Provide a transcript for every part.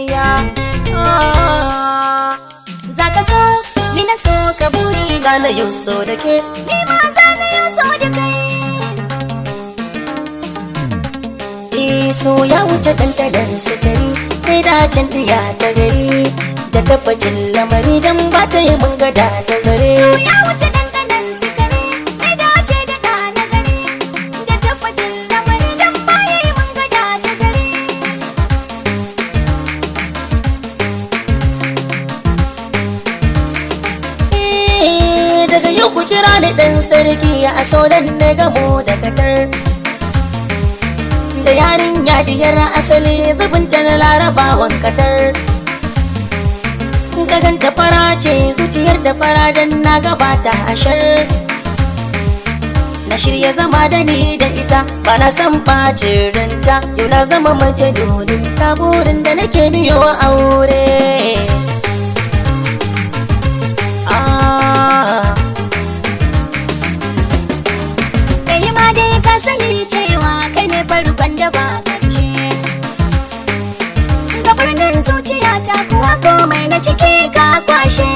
ya Zaka so, ni na so ka buri zana yau so da ke ni ma zana yau so da kai. so ya wuce ɗanɗanon sukari kai dacin ɗiya ta gari da tabbacin lamari don ba ta yi mun gada ta zare. Ya wuce dandanan sukari kai dace da ɗa na gari da tabbacin lamari don baya yi mun gada ta zare. Daga yau ku kira ni ɗan sarki a sauran na gamo da katar da yarin yadiyar asali zubin da na larabawan katar ka ganta fara ce zuciyar da fara dan na gabata ashar na shirya zama da ni da ita ba na san ɓacin ranta yau na zama majalunin ta burin da nake biyo aure. Kai ma dai ka sani cewa kai ne farkon da ba ƙarshe. Ga birnin zuciya ta kuwa komai na ciki ka kwashe.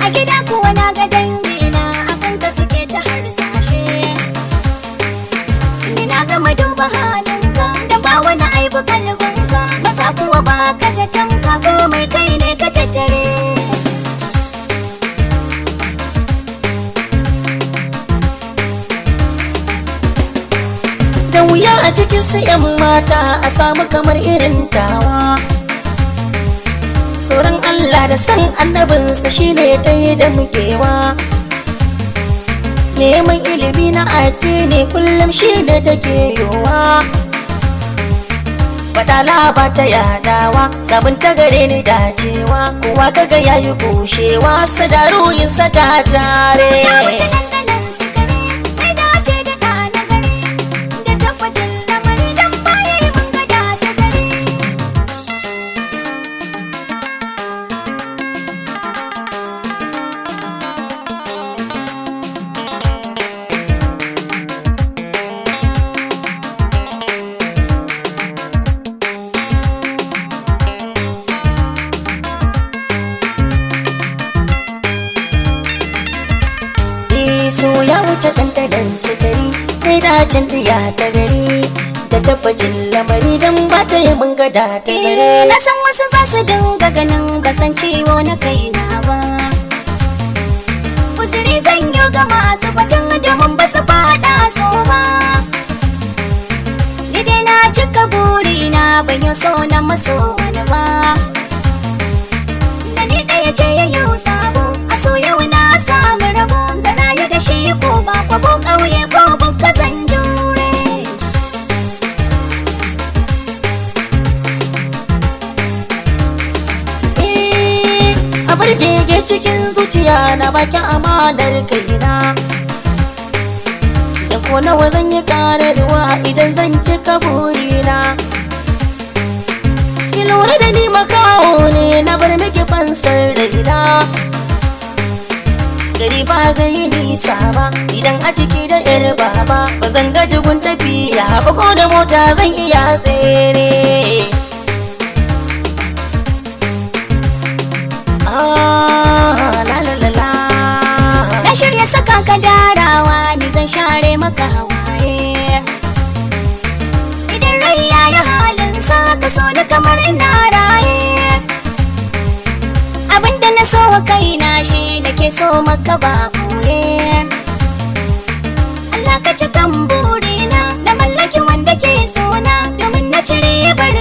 A gida kuwa na ga dangina akan ka suke ta harsashe. Ni na gama duba halinka da ba wani aibu kalbinka maza kuwa ba ka da tamka komai kai ne ka tattare. Da wuya a cikin su 'yan mata a samu kamar irin tawa tsoron Allah da san annabinsa shine ta yi da mukewa neman ilimi na addini kullum shine take yowa badala ba ta yadawa sabon ta gare ni dacewa kowa kaga yayi kushewa sadaruyin saka tare. Ya wuce dandanan sukari kai dace da ɗa na gari da tabbacin lamari don baya yi mun gada ta zare. so ya wuce ɗanɗanon sukari kai dacin ɗiya ta gari da tabbacin lamari don ba ta yi mun gada ta zare. Na san wasu za su dinga ganin basan ciwo na kaina ba. Uzuri zan yi ga masu batun domin ba su faɗa so ba. Ni dai na cika burina ban yi so na maso wani ba. Da ni ɗaya ce ya yi sabo a so yau na samu rabo zara ya da shi ko ba kwabo ƙauye ko bukka zan jure. A bar bege cikin zuciya na baki amanar kaina da ko nawa zan yi ƙararwa idan zan cika burina. Ki lura da ni makaho ne na bar miki fansar raina gari ba zai yi nisa ba idan a ciki da yar baba ba zan ga jigun tafiya ba ko da mota zan iya tsere. La la la la Na shirya saka ka darawa ni zan share maka hawaye. Idan rai ya yi halin sa ka so ni kamar ina raye. Abinda na so wa kaina shi nake so maka ba koye. Allah ka cikan burina na mallaki wanda ke sona domin na cire bar